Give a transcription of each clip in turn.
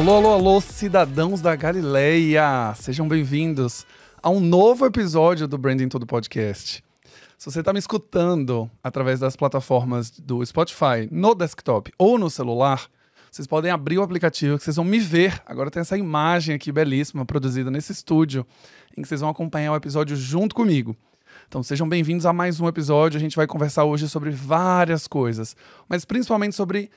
Alô, alô, alô, cidadãos da Galileia! Sejam bem-vindos a um novo episódio do Branding Tudo Podcast. Se você está me escutando através das plataformas do Spotify, no desktop ou no celular, vocês podem abrir o aplicativo que vocês vão me ver. Agora tem essa imagem aqui belíssima, produzida nesse estúdio, em que vocês vão acompanhar o episódio junto comigo. Então sejam bem-vindos a mais um episódio. A gente vai conversar hoje sobre várias coisas, mas principalmente sobre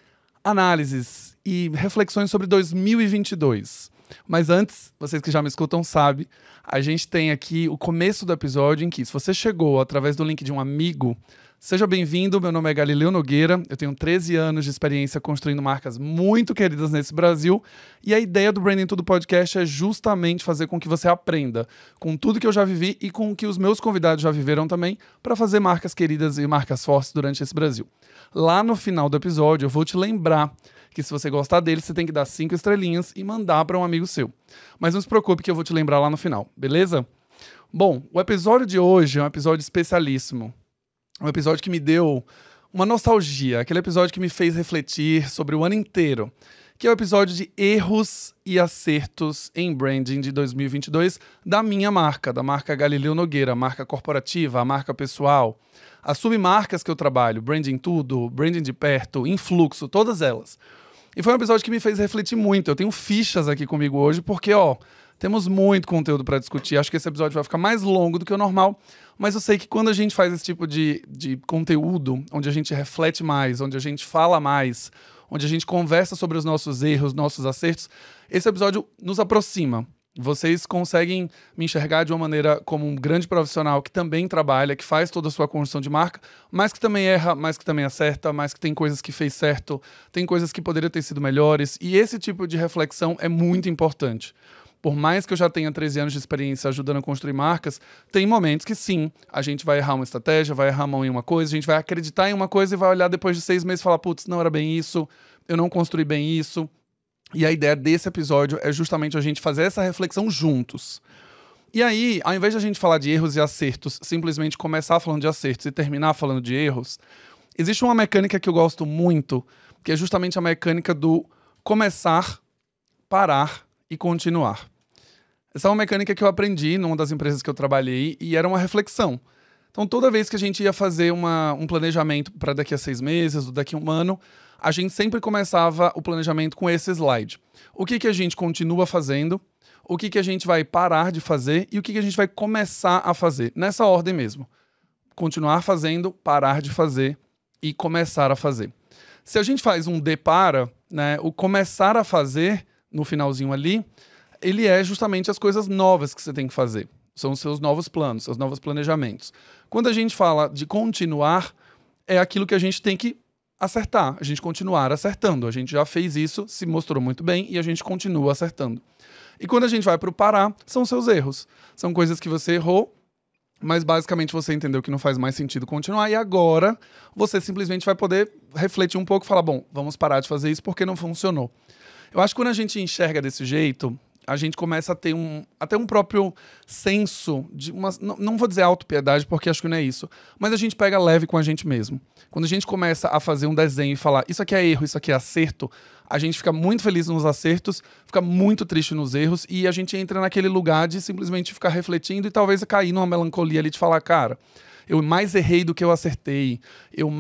análises e reflexões sobre 2022. Mas antes, vocês que já me escutam sabem, a gente tem aqui o começo do episódio em que, se você chegou através do link de um amigo, seja bem-vindo. Meu nome é Galileu Nogueira, eu tenho 13 anos de experiência construindo marcas muito queridas nesse Brasil, e a ideia do Branding Tudo Podcast é justamente fazer com que você aprenda com tudo que eu já vivi e com o que os meus convidados já viveram também, para fazer marcas queridas e marcas fortes durante esse Brasil. Lá no final do episódio eu vou te lembrar que se você gostar dele, você tem que dar 5 estrelinhas e mandar para um amigo seu. Mas não se preocupe que eu vou te lembrar lá no final, beleza? Bom, o episódio de hoje é um episódio especialíssimo. Um episódio que me deu uma nostalgia, aquele episódio que me fez refletir sobre o ano inteiro, que é o episódio de erros e acertos em branding de 2022 da minha marca, da marca Galileu Nogueira, a marca corporativa, a marca pessoal, as submarcas que eu trabalho, Branding Tudo, Branding de Perto, Influxo, todas elas. E foi um episódio que me fez refletir muito. Eu tenho fichas aqui comigo hoje porque, temos muito conteúdo para discutir. Acho que esse episódio vai ficar mais longo do que o normal, mas eu sei que quando a gente faz esse tipo de conteúdo, onde a gente reflete mais, onde a gente fala mais, onde a gente conversa sobre os nossos erros, nossos acertos, esse episódio nos aproxima. Vocês conseguem me enxergar de uma maneira como um grande profissional que também trabalha, que faz toda a sua construção de marca, mas que também erra, mas que também acerta, mas que tem coisas que fez certo, tem coisas que poderiam ter sido melhores, e esse tipo de reflexão é muito importante. Por mais que eu já tenha 13 anos de experiência ajudando a construir marcas, tem momentos que sim, a gente vai errar uma estratégia, vai errar a mão em uma coisa, a gente vai acreditar em uma coisa e vai olhar depois de 6 meses e falar, putz, não era bem isso, eu não construí bem isso. E a ideia desse episódio é justamente a gente fazer essa reflexão juntos. E aí, ao invés de a gente falar de erros e acertos, simplesmente começar falando de acertos e terminar falando de erros, existe uma mecânica que eu gosto muito, que é justamente a mecânica do começar, parar e continuar. Essa é uma mecânica que eu aprendi numa das empresas que eu trabalhei e era uma reflexão. Então, toda vez que a gente ia fazer um planejamento para daqui a 6 meses ou daqui a um ano, a gente sempre começava o planejamento com esse slide. O que a gente continua fazendo, o que a gente vai parar de fazer e o que a gente vai começar a fazer. Nessa ordem mesmo. Continuar fazendo, parar de fazer e começar a fazer. Se a gente faz um depara, né, o começar a fazer, no finalzinho ali, ele é justamente as coisas novas que você tem que fazer. São os seus novos planos, seus novos planejamentos. Quando a gente fala de continuar, é aquilo que a gente tem que acertar, a gente continuar acertando. A gente já fez isso, se mostrou muito bem e a gente continua acertando. E quando a gente vai para o parar, são seus erros. São coisas que você errou, mas basicamente você entendeu que não faz mais sentido continuar e agora você simplesmente vai poder refletir um pouco e falar, bom, vamos parar de fazer isso porque não funcionou. Eu acho que quando a gente enxerga desse jeito, a gente começa a ter até um próprio senso de não vou dizer autopiedade, porque acho que não é isso, mas a gente pega leve com a gente mesmo. Quando a gente começa a fazer um desenho e falar isso aqui é erro, isso aqui é acerto, a gente fica muito feliz nos acertos, fica muito triste nos erros e a gente entra naquele lugar de simplesmente ficar refletindo e talvez cair numa melancolia ali de falar, cara, eu mais errei do que eu acertei, eu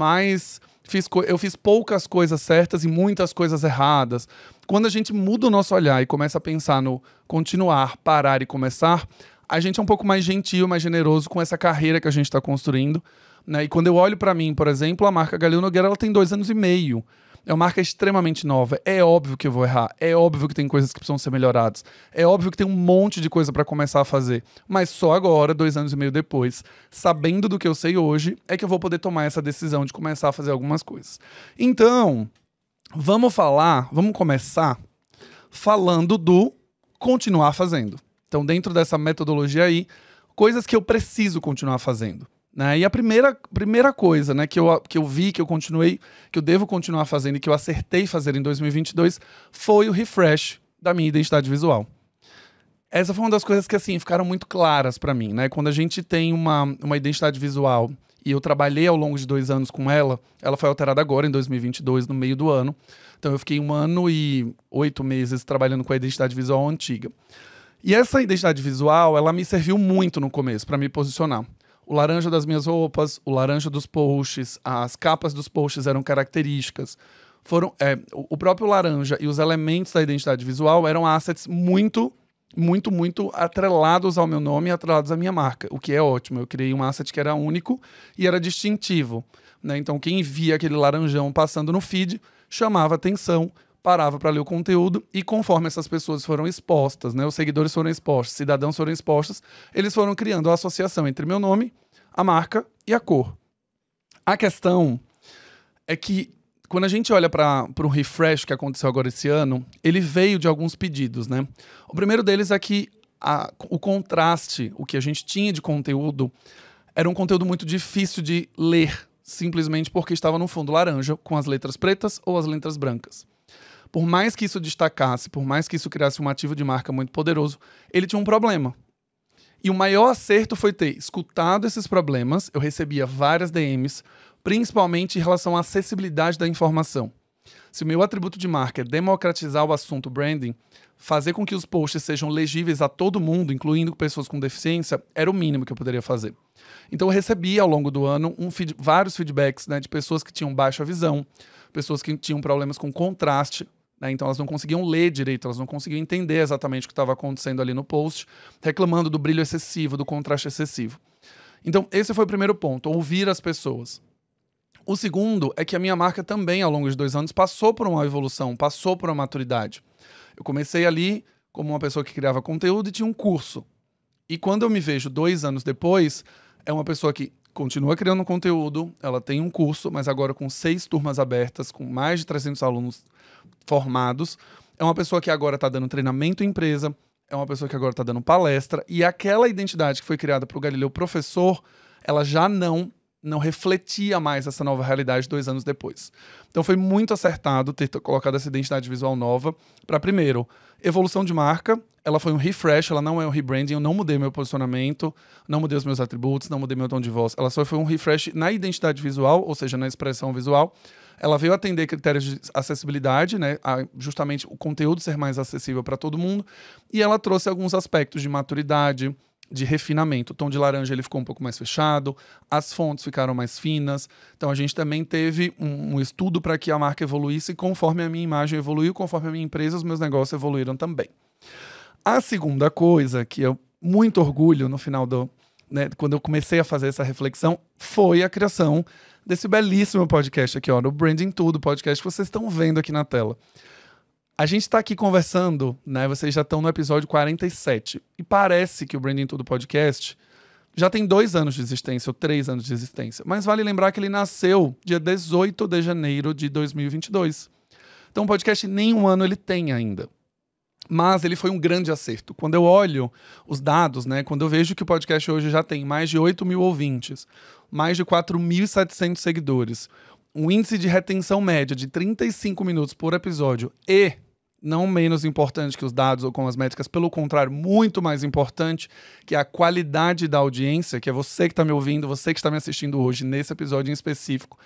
fiz poucas coisas certas e muitas coisas erradas. Quando a gente muda o nosso olhar e começa a pensar no continuar, parar e começar, a gente é um pouco mais gentil, mais generoso com essa carreira que a gente está construindo, né? E quando eu olho para mim, por exemplo, a marca Galileu Nogueira ela tem 2 anos e meio. É uma marca extremamente nova. É óbvio que eu vou errar. É óbvio que tem coisas que precisam ser melhoradas. É óbvio que tem um monte de coisa para começar a fazer. Mas só agora, 2 anos e meio depois, sabendo do que eu sei hoje, é que eu vou poder tomar essa decisão de começar a fazer algumas coisas. Então, vamos começar falando do continuar fazendo. Então, dentro dessa metodologia aí, coisas que eu preciso continuar fazendo. Né? E a primeira coisa, né, que eu vi, que eu devo continuar fazendo e que eu acertei fazer em 2022 foi o refresh da minha identidade visual. Essa foi uma das coisas que assim, ficaram muito claras para mim. Né? Quando a gente tem uma identidade visual e eu trabalhei ao longo de 2 anos com ela. Ela foi alterada agora, em 2022, no meio do ano. Então eu fiquei 1 ano e 8 meses trabalhando com a identidade visual antiga. E essa identidade visual, ela me serviu muito no começo para me posicionar. O laranja das minhas roupas, o laranja dos posts, as capas dos posts eram características. O próprio laranja e os elementos da identidade visual eram assets muito atrelados ao meu nome e atrelados à minha marca, o que é ótimo. Eu criei um asset que era único e era distintivo, né? Então quem via aquele laranjão passando no feed chamava atenção, parava para ler o conteúdo, e conforme essas pessoas foram expostas, né, os seguidores foram expostos, cidadãos foram expostos, eles foram criando a associação entre meu nome, a marca e a cor. A questão é que quando a gente olha para o refresh que aconteceu agora esse ano, ele veio de alguns pedidos, né? O primeiro deles é que o contraste, o que a gente tinha de conteúdo, era um conteúdo muito difícil de ler, simplesmente porque estava no fundo laranja, com as letras pretas ou as letras brancas. Por mais que isso destacasse, por mais que isso criasse um ativo de marca muito poderoso, ele tinha um problema. E o maior acerto foi ter escutado esses problemas. Eu recebia várias DMs, principalmente em relação à acessibilidade da informação. Se o meu atributo de marca é democratizar o assunto branding, fazer com que os posts sejam legíveis a todo mundo, incluindo pessoas com deficiência, era o mínimo que eu poderia fazer. Então eu recebi ao longo do ano vários feedbacks, né, de pessoas que tinham baixa visão, pessoas que tinham problemas com contraste, né, então elas não conseguiam ler direito, elas não conseguiam entender exatamente o que estava acontecendo ali no post, reclamando do brilho excessivo, do contraste excessivo. Então esse foi o primeiro ponto, ouvir as pessoas. O segundo é que a minha marca também, ao longo de 2 anos, passou por uma evolução, passou por uma maturidade. Eu comecei ali como uma pessoa que criava conteúdo e tinha um curso. E quando eu me vejo 2 anos depois, é uma pessoa que continua criando conteúdo, ela tem um curso, mas agora com 6 turmas abertas, com mais de 300 alunos formados. É uma pessoa que agora está dando treinamento em empresa, é uma pessoa que agora está dando palestra, e aquela identidade que foi criada para o Galileu professor, ela já não refletia mais essa nova realidade 2 anos depois. Então foi muito acertado ter colocado essa identidade visual nova para, primeiro, evolução de marca. Ela foi um refresh, ela não é um rebranding, eu não mudei meu posicionamento, não mudei os meus atributos, não mudei meu tom de voz. Ela só foi um refresh na identidade visual, ou seja, na expressão visual. Ela veio atender critérios de acessibilidade, né, justamente o conteúdo ser mais acessível para todo mundo, e ela trouxe alguns aspectos de maturidade, de refinamento. O tom de laranja ele ficou um pouco mais fechado, as fontes ficaram mais finas. Então a gente também teve um estudo para que a marca evoluísse conforme a minha imagem evoluiu, conforme a minha empresa, os meus negócios evoluíram também. A segunda coisa que eu muito orgulho no final quando eu comecei a fazer essa reflexão, foi a criação desse belíssimo podcast aqui, ó, no Branding Tudo, podcast que vocês estão vendo aqui na tela. A gente está aqui conversando, né? Vocês já estão no episódio 47. E parece que o Branding Tudo Podcast já tem 2 anos de existência, ou 3 anos de existência. Mas vale lembrar que ele nasceu dia 18 de janeiro de 2022. Então o podcast nem 1 ano ele tem ainda. Mas ele foi um grande acerto. Quando eu olho os dados, né? Quando eu vejo que o podcast hoje já tem mais de 8 mil ouvintes, mais de 4.700 seguidores, um índice de retenção média de 35 minutos por episódio e, não menos importante que os dados ou com as métricas, pelo contrário, muito mais importante, que é a qualidade da audiência, que é você que está me ouvindo, você que está me assistindo hoje, nesse episódio em específico.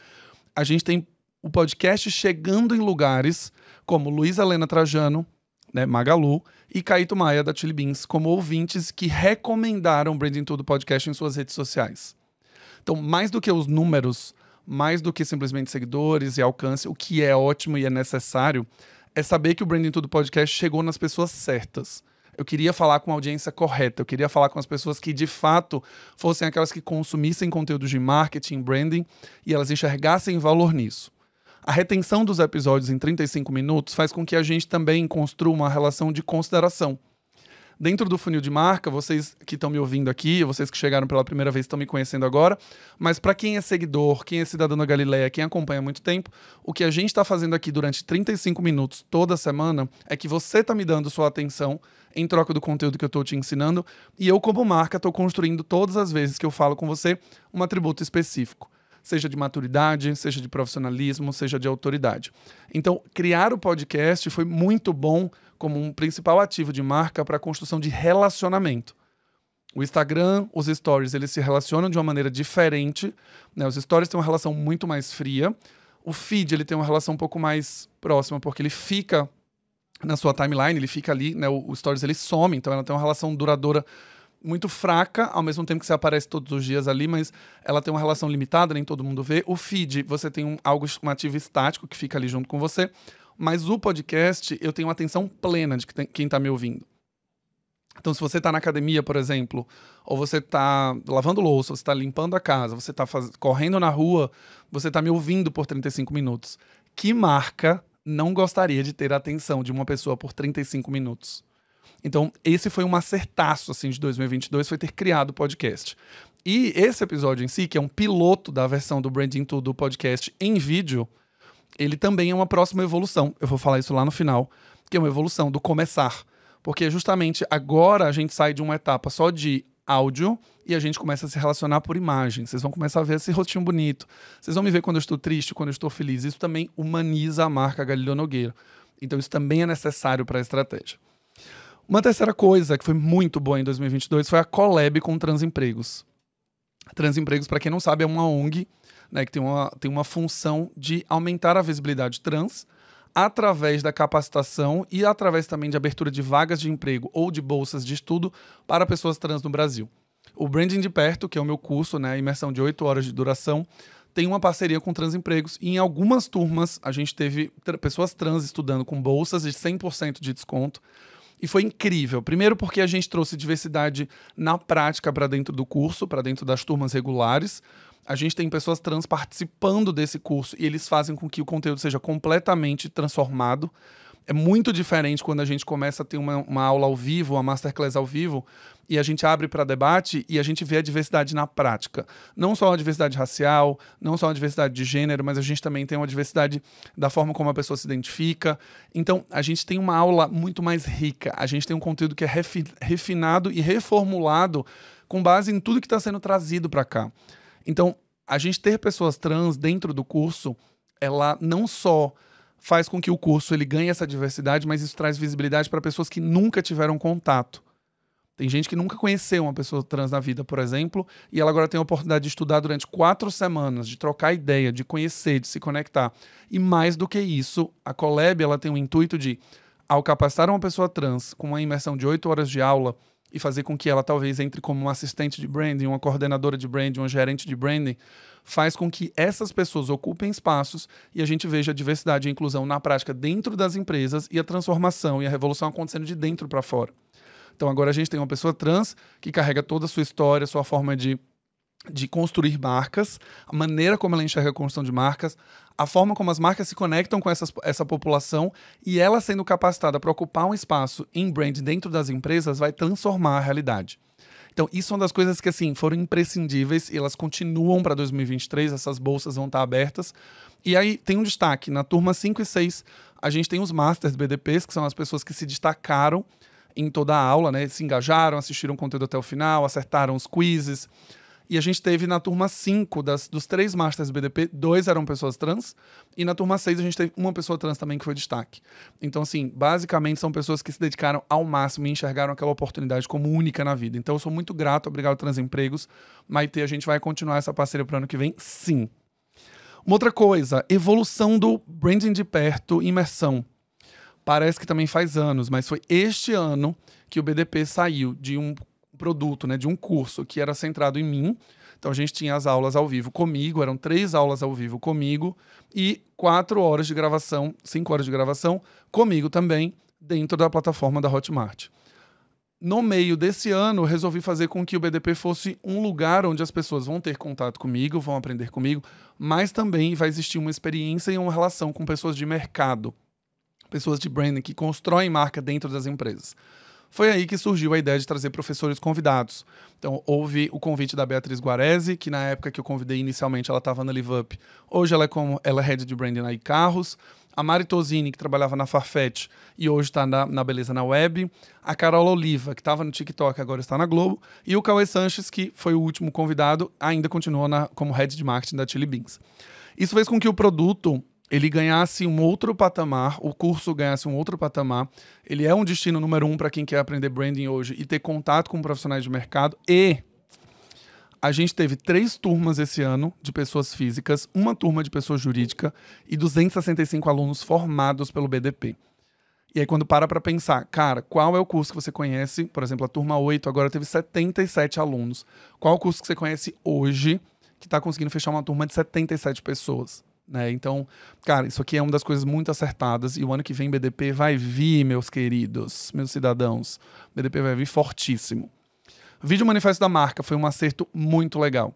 A gente tem o podcast chegando em lugares como Luiz Helena Trajano, né, Magalu, e Caíto Maia, da Chili Beans, como ouvintes que recomendaram o Branding Tudo Podcast em suas redes sociais. Então, mais do que os números, mais do que simplesmente seguidores e alcance, o que é ótimo e é necessário, é saber que o Branding Tudo Podcast chegou nas pessoas certas. Eu queria falar com a audiência correta, eu queria falar com as pessoas que, de fato, fossem aquelas que consumissem conteúdos de marketing, branding, e elas enxergassem valor nisso. A retenção dos episódios em 35 minutos faz com que a gente também construa uma relação de consideração. Dentro do funil de marca, vocês que estão me ouvindo aqui, vocês que chegaram pela primeira vez estão me conhecendo agora, mas para quem é seguidor, quem é cidadão da Galileia, quem acompanha há muito tempo, o que a gente está fazendo aqui durante 35 minutos toda semana é que você está me dando sua atenção em troca do conteúdo que eu estou te ensinando, e eu, como marca, estou construindo todas as vezes que eu falo com você um atributo específico. Seja de maturidade, seja de profissionalismo, seja de autoridade. Então, criar o podcast foi muito bom como um principal ativo de marca para a construção de relacionamento. O Instagram, os stories, eles se relacionam de uma maneira diferente, né? Os stories têm uma relação muito mais fria. O feed, ele tem uma relação um pouco mais próxima, porque ele fica na sua timeline, ele fica ali, né? O stories, ele some, então ela tem uma relação duradoura muito fraca, ao mesmo tempo que você aparece todos os dias ali, mas ela tem uma relação limitada, nem todo mundo vê. O feed, você tem um ativo estático que fica ali junto com você, mas o podcast, eu tenho atenção plena de quem tá me ouvindo. Então, se você tá na academia, por exemplo, ou você tá lavando louça, você tá limpando a casa, você tá correndo na rua, você tá me ouvindo por 35 minutos. Que marca não gostaria de ter a atenção de uma pessoa por 35 minutos? Então, esse foi um acertaço, assim, de 2022, foi ter criado o podcast. E esse episódio em si, que é um piloto da versão do Branding Tudo podcast em vídeo, ele também é uma próxima evolução. Eu vou falar isso lá no final, que é uma evolução do começar. Porque justamente agora a gente sai de uma etapa só de áudio e a gente começa a se relacionar por imagem. Vocês vão começar a ver esse rostinho bonito. Vocês vão me ver quando eu estou triste, quando eu estou feliz. Isso também humaniza a marca Galileu Nogueira. Então isso também é necessário para a estratégia. Uma terceira coisa que foi muito boa em 2022 foi a collab com Transempregos. Transempregos, para quem não sabe, é uma ONG, né, que tem uma função de aumentar a visibilidade trans através da capacitação e através também de abertura de vagas de emprego ou de bolsas de estudo para pessoas trans no Brasil. O Branding de Perto, que é o meu curso, né, imersão de 8 horas de duração, tem uma parceria com Transempregos e em algumas turmas a gente teve pessoas trans estudando com bolsas de 100% de desconto. E foi incrível. Primeiro porque a gente trouxe diversidade na prática para dentro do curso, para dentro das turmas regulares. A gente tem pessoas trans participando desse curso e eles fazem com que o conteúdo seja completamente transformado. É muito diferente quando a gente começa a ter uma aula ao vivo, uma masterclass ao vivo, e a gente abre para debate e a gente vê a diversidade na prática. Não só a diversidade racial, não só a diversidade de gênero, mas a gente também tem uma diversidade da forma como a pessoa se identifica. Então, a gente tem uma aula muito mais rica. A gente tem um conteúdo que é refinado e reformulado com base em tudo que está sendo trazido para cá. Então, a gente ter pessoas trans dentro do curso, ela não só faz com que o curso ele ganhe essa diversidade, mas isso traz visibilidade para pessoas que nunca tiveram contato. Tem gente que nunca conheceu uma pessoa trans na vida, por exemplo, e ela agora tem a oportunidade de estudar durante 4 semanas, de trocar ideia, de conhecer, de se conectar. E mais do que isso, a Collab ela tem o intuito de, ao capacitar uma pessoa trans com uma imersão de 8 horas de aula, e fazer com que ela talvez entre como uma assistente de branding, uma coordenadora de branding, uma gerente de branding, faz com que essas pessoas ocupem espaços e a gente veja a diversidade e a inclusão na prática dentro das empresas e a transformação e a revolução acontecendo de dentro para fora. Então agora a gente tem uma pessoa trans que carrega toda a sua história, sua forma de construir marcas, a maneira como ela enxerga a construção de marcas, a forma como as marcas se conectam com essa população e ela sendo capacitada para ocupar um espaço em brand dentro das empresas vai transformar a realidade. Então isso é uma das coisas que assim, foram imprescindíveis e elas continuam para 2023, essas bolsas vão estar abertas. E aí tem um destaque, na turma 5 e 6 a gente tem os Masters BDPs, que são as pessoas que se destacaram em toda a aula, né? Se engajaram, assistiram o conteúdo até o final, acertaram os quizzes. E a gente teve na turma 5, dos 3 Masters BDP, 2 eram pessoas trans. E na turma 6 a gente teve uma pessoa trans também que foi destaque. Então, assim, basicamente são pessoas que se dedicaram ao máximo e enxergaram aquela oportunidade como única na vida. Então, eu sou muito grato, obrigado Transempregos. Maitê, a gente vai continuar essa parceria para o ano que vem? Sim. Uma outra coisa, evolução do branding de perto, imersão. Parece que também faz anos, mas foi este ano que o BDP saiu de um produto, né, de um curso que era centrado em mim. Então a gente tinha as aulas ao vivo comigo, eram 3 aulas ao vivo comigo e 4 horas de gravação, 5 horas de gravação comigo também, dentro da plataforma da Hotmart. No meio desse ano, eu resolvi fazer com que o BDP fosse um lugar onde as pessoas vão ter contato comigo, vão aprender comigo, mas também vai existir uma experiência e uma relação com pessoas de mercado, pessoas de branding que constroem marca dentro das empresas. Foi aí que surgiu a ideia de trazer professores convidados. Então, houve o convite da Beatriz Guarese, que na época que eu convidei inicialmente, ela estava na Live Up. Hoje ela é Head de Branding na iCarros. A Mari Tosini, que trabalhava na Farfetch e hoje está na Beleza na Web. A Carola Oliva, que estava no TikTok, agora está na Globo. E o Cauê Sanches, que foi o último convidado, ainda continua como Head de Marketing da Chili Beans. Isso fez com que o produto ele ganhasse um outro patamar, o curso ganhasse um outro patamar. Ele é um destino número 1 para quem quer aprender branding hoje e ter contato com profissionais de mercado. E a gente teve 3 turmas esse ano de pessoas físicas, uma turma de pessoa jurídica e 265 alunos formados pelo BDP. E aí quando para pensar, cara, qual é o curso que você conhece? Por exemplo, a turma 8 agora teve 77 alunos. Qual é o curso que você conhece hoje que está conseguindo fechar uma turma de 77 pessoas? Né? Então, cara, isso aqui é uma das coisas muito acertadas. E o ano que vem BDP vai vir, meus queridos, meus cidadãos. BDP vai vir fortíssimo. Vídeo manifesto da marca foi um acerto muito legal.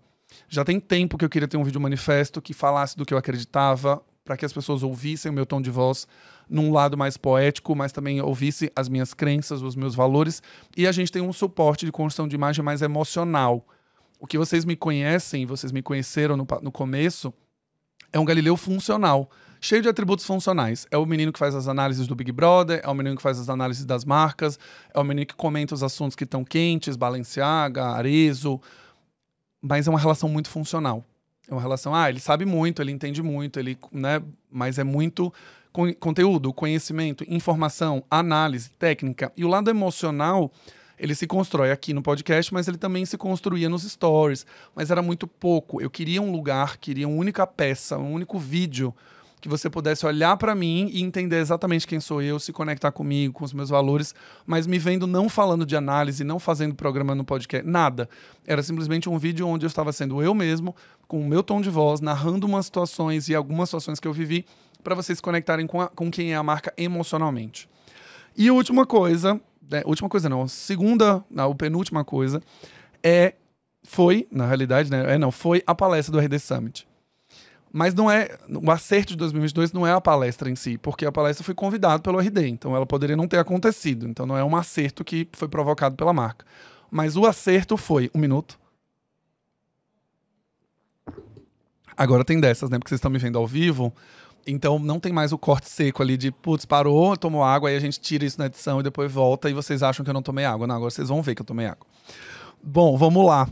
Já tem tempo que eu queria ter um vídeo manifesto que falasse do que eu acreditava, para que as pessoas ouvissem o meu tom de voz num lado mais poético, mas também ouvissem as minhas crenças, os meus valores. E a gente tem um suporte de construção de imagem mais emocional. O que vocês me conhecem, vocês me conheceram no começo, é um Galileu funcional, cheio de atributos funcionais. É o menino que faz as análises do Big Brother, é o menino que faz as análises das marcas, é o menino que comenta os assuntos que estão quentes, Balenciaga, Arezzo, mas é uma relação muito funcional. É uma relação, ele sabe muito, ele entende muito, né, mas é muito conteúdo, conhecimento, informação, análise, técnica. E o lado emocional, ele se constrói aqui no podcast, mas ele também se construía nos stories. Mas era muito pouco. Eu queria um lugar, queria uma única peça, um único vídeo que você pudesse olhar para mim e entender exatamente quem sou eu, se conectar comigo, com os meus valores, mas me vendo não falando de análise, não fazendo programa no podcast, nada. Era simplesmente um vídeo onde eu estava sendo eu mesmo, com o meu tom de voz, narrando umas situações e algumas situações que eu vivi, para vocês se conectarem com quem é a marca emocionalmente. E a última coisa, a penúltima coisa, foi a palestra do RD Summit. Mas o acerto de 2022 não é a palestra em si, porque a palestra foi convidada pelo RD, então ela poderia não ter acontecido, então não é um acerto que foi provocado pela marca. Mas o acerto foi, 1 minuto. Agora tem dessas, né, porque vocês estão me vendo ao vivo, então não tem mais o corte seco ali de, putz, parou, tomou água, aí a gente tira isso na edição e depois volta e vocês acham que eu não tomei água. Não, agora vocês vão ver que eu tomei água. Bom, vamos lá.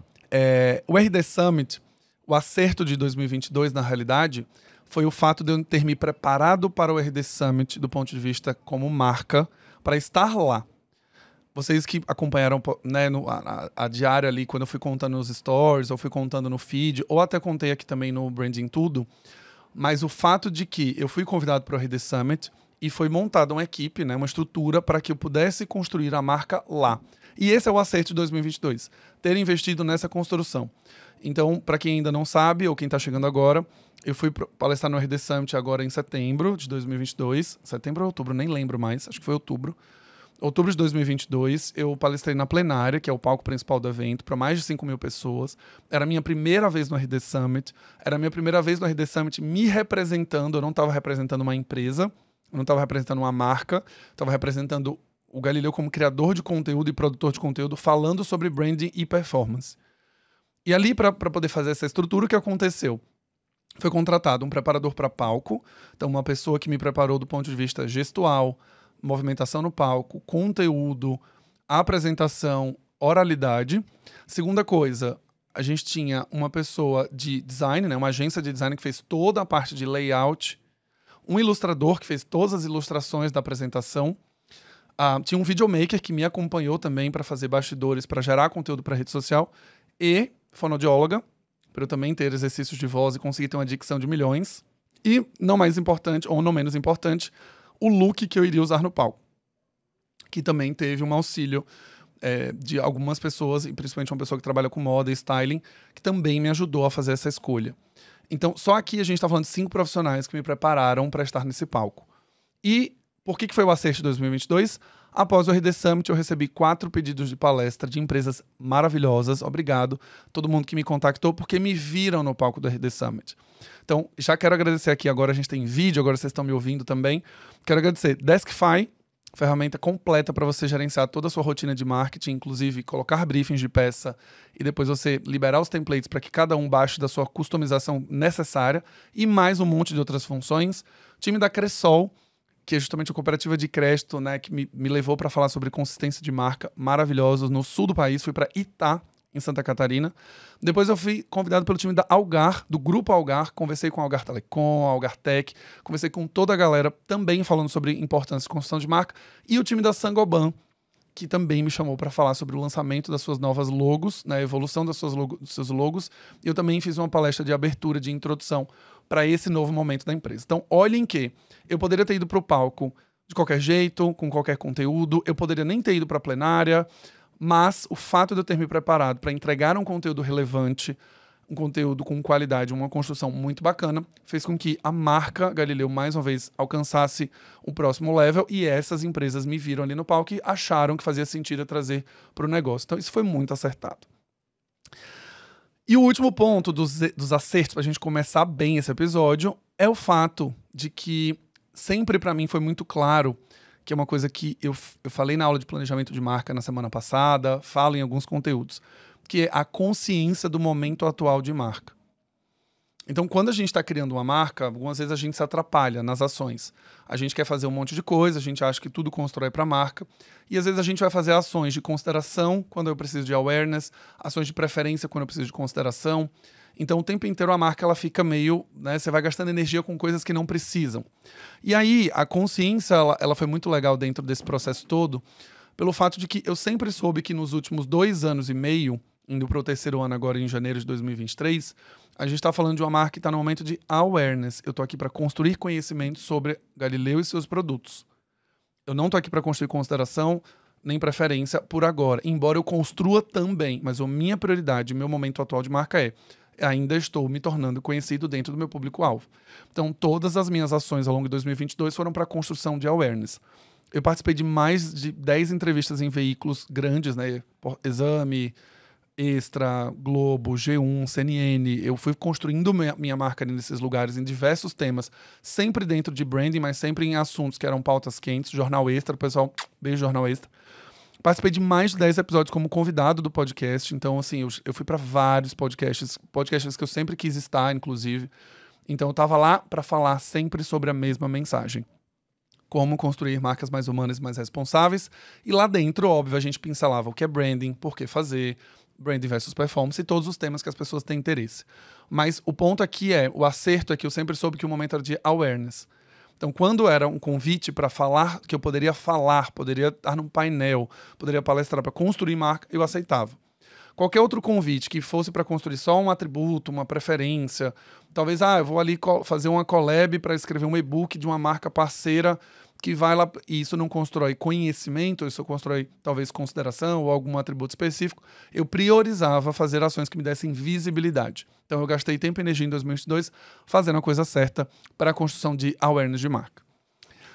O RD Summit, o acerto de 2022, na realidade, foi o fato de eu ter me preparado para o RD Summit do ponto de vista como marca, para estar lá. Vocês que acompanharam, né, a diária ali, quando eu fui contando nos stories, ou fui contando no feed, ou até contei aqui também no Branding Tudo, mas o fato de que eu fui convidado para o RD Summit e foi montada uma equipe, né, uma estrutura para que eu pudesse construir a marca lá. E esse é o acerto de 2022, ter investido nessa construção. Então, para quem ainda não sabe, ou quem está chegando agora, eu fui palestrar no RD Summit agora em setembro de 2022. Setembro ou outubro, nem lembro mais, acho que foi outubro. Outubro de 2022, eu palestrei na plenária, que é o palco principal do evento, para mais de 5.000 pessoas. Era a minha primeira vez no RD Summit. Era a minha primeira vez no RD Summit me representando. Eu não estava representando uma empresa, eu não estava representando uma marca, estava representando o Galileu como criador de conteúdo e produtor de conteúdo, falando sobre branding e performance. E ali, para poder fazer essa estrutura, o que aconteceu? Foi contratado um preparador para palco, então uma pessoa que me preparou do ponto de vista gestual, movimentação no palco, conteúdo, apresentação, oralidade. Segunda coisa, a gente tinha uma pessoa de design, né, uma agência de design que fez toda a parte de layout, um ilustrador que fez todas as ilustrações da apresentação, tinha um videomaker que me acompanhou também para fazer bastidores, para gerar conteúdo para rede social, e fonoaudióloga, para eu também ter exercícios de voz e conseguir ter uma dicção de milhões. E, não mais importante, ou não menos importante, o look que eu iria usar no palco, que também teve um auxílio de algumas pessoas, e principalmente uma pessoa que trabalha com moda e styling, que também me ajudou a fazer essa escolha. Então, só aqui a gente está falando de 5 profissionais que me prepararam para estar nesse palco. E por que foi o acerto de 2022? Após o RD Summit, eu recebi 4 pedidos de palestra de empresas maravilhosas. Obrigado todo mundo que me contactou, porque me viram no palco do RD Summit. Então, já quero agradecer aqui. Agora a gente tem vídeo, agora vocês estão me ouvindo também. Quero agradecer Deskify, ferramenta completa para você gerenciar toda a sua rotina de marketing, inclusive colocar briefings de peça e depois você liberar os templates para que cada um baixe da sua customização necessária e mais um monte de outras funções. Time da Cressol, que é justamente a cooperativa de crédito, né, que me levou para falar sobre consistência de marca, maravilhosos, no sul do país. Fui para Itá, em Santa Catarina. Depois eu fui convidado pelo time da Algar, do Grupo Algar. Conversei com a Algar Telecom, a Algar Tech. Conversei com toda a galera também falando sobre importância de construção de marca. E o time da Sangoban, que também me chamou para falar sobre o lançamento das suas novas logos, né, a evolução dos seus logos. E eu também fiz uma palestra de abertura, de introdução para esse novo momento da empresa. Então, olhem que eu poderia ter ido para o palco de qualquer jeito, com qualquer conteúdo, eu poderia nem ter ido para a plenária, mas o fato de eu ter me preparado para entregar um conteúdo relevante, um conteúdo com qualidade, uma construção muito bacana, fez com que a marca Galileu, mais uma vez, alcançasse o próximo level, e essas empresas me viram ali no palco e acharam que fazia sentido trazer para o negócio. Então isso foi muito acertado. E o último ponto dos acertos, para a gente começar bem esse episódio, é o fato de que sempre para mim foi muito claro, que é uma coisa que eu falei na aula de planejamento de marca na semana passada, falo em alguns conteúdos, que é a consciência do momento atual de marca. Então, quando a gente está criando uma marca, algumas vezes a gente se atrapalha nas ações. A gente quer fazer um monte de coisa, a gente acha que tudo constrói para a marca, e às vezes a gente vai fazer ações de consideração quando eu preciso de awareness, ações de preferência quando eu preciso de consideração. Então, o tempo inteiro a marca ela fica meio, né, você vai gastando energia com coisas que não precisam. E aí, a consciência ela foi muito legal dentro desse processo todo, pelo fato de que eu sempre soube que nos últimos 2 anos e meio, indo para o 3º ano agora em janeiro de 2023, a gente está falando de uma marca que está no momento de awareness. Eu estou aqui para construir conhecimento sobre Galileu e seus produtos. Eu não estou aqui para construir consideração nem preferência por agora, embora eu construa também, mas a minha prioridade, meu momento atual de marca ainda estou me tornando conhecido dentro do meu público-alvo. Então, todas as minhas ações ao longo de 2022 foram para a construção de awareness. Eu participei de mais de 10 entrevistas em veículos grandes, né? Exame, Extra, Globo, G1, CNN. Eu fui construindo minha marca nesses lugares em diversos temas, sempre dentro de branding, mas sempre em assuntos que eram pautas quentes. Jornal Extra, pessoal, beijo Jornal Extra. Participei de mais de 10 episódios como convidado do podcast. Então, assim, eu fui para vários podcasts que eu sempre quis estar, inclusive. Então, eu estava lá para falar sempre sobre a mesma mensagem. Como construir marcas mais humanas e mais responsáveis. E lá dentro, óbvio, a gente pincelava o que é branding, por que fazer, branding versus performance e todos os temas que as pessoas têm interesse. Mas o ponto aqui o acerto é que eu sempre soube que o momento era de awareness. Então, quando era um convite para falar, que eu poderia falar, poderia estar num painel, poderia palestrar para construir marca, eu aceitava. Qualquer outro convite que fosse para construir só um atributo, uma preferência, talvez, eu vou ali fazer uma collab para escrever um e-book de uma marca parceira que vai lá, e isso não constrói conhecimento, isso constrói talvez consideração ou algum atributo específico, eu priorizava fazer ações que me dessem visibilidade. Então eu gastei tempo e energia em 2022 fazendo a coisa certa para a construção de awareness de marca.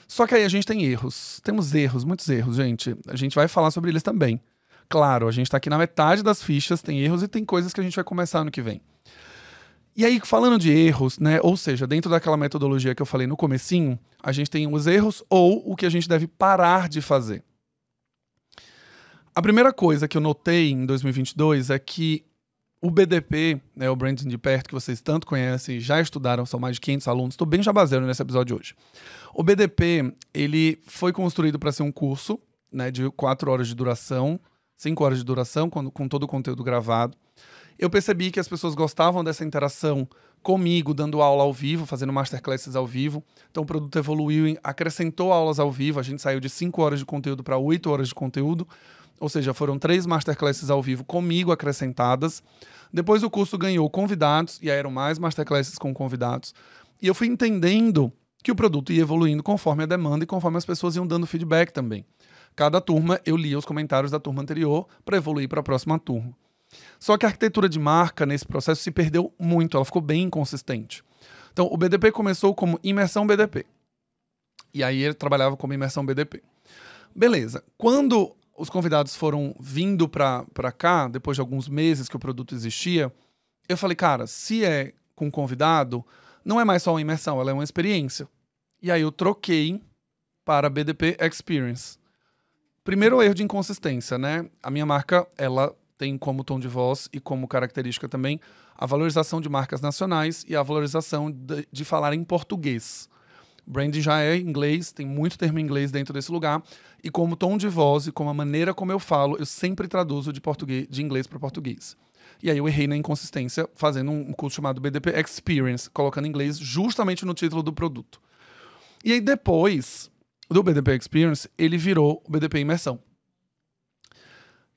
Só que aí a gente tem erros. Temos erros, muitos erros, gente. A gente vai falar sobre eles também. Claro, a gente está aqui na metade das fichas, tem erros e tem coisas que a gente vai começar ano que vem. E aí, falando de erros, né? Ou seja, dentro daquela metodologia que eu falei no comecinho, a gente tem os erros ou o que a gente deve parar de fazer. A primeira coisa que eu notei em 2022 é que o BDP, né, o Branding de Perto, que vocês tanto conhecem, já estudaram, são mais de 500 alunos, estou bem jabazeiro nesse episódio hoje. O BDP, ele foi construído para ser um curso, né, de 4 horas de duração, 5 horas de duração, com todo o conteúdo gravado. Eu percebi que as pessoas gostavam dessa interação comigo, dando aula ao vivo, fazendo masterclasses ao vivo. Então o produto evoluiu, acrescentou aulas ao vivo, a gente saiu de 5 horas de conteúdo para 8 horas de conteúdo, ou seja, foram 3 masterclasses ao vivo comigo acrescentadas. Depois o curso ganhou convidados, e aí eram mais masterclasses com convidados. E eu fui entendendo que o produto ia evoluindo conforme a demanda e conforme as pessoas iam dando feedback também. Cada turma, eu lia os comentários da turma anterior para evoluir para a próxima turma. Só que a arquitetura de marca nesse processo se perdeu muito, ela ficou bem inconsistente. Então, o BDP começou como imersão BDP. E aí ele trabalhava como imersão BDP. Beleza. Quando os convidados foram vindo para cá, depois de alguns meses que o produto existia, eu falei, cara, se é com convidado, não é mais só uma imersão, ela é uma experiência. E aí eu troquei para BDP Experience. Primeiro erro de inconsistência, né? A minha marca, ela tem como tom de voz e como característica também a valorização de marcas nacionais e a valorização de falar em português. Branding já é inglês, tem muito termo em inglês dentro desse lugar. E como tom de voz e como a maneira como eu falo, eu sempre traduzo de inglês para português. E aí eu errei na inconsistência fazendo um curso chamado BDP Experience, colocando inglês justamente no título do produto. E aí depois do BDP Experience, ele virou o BDP Imersão.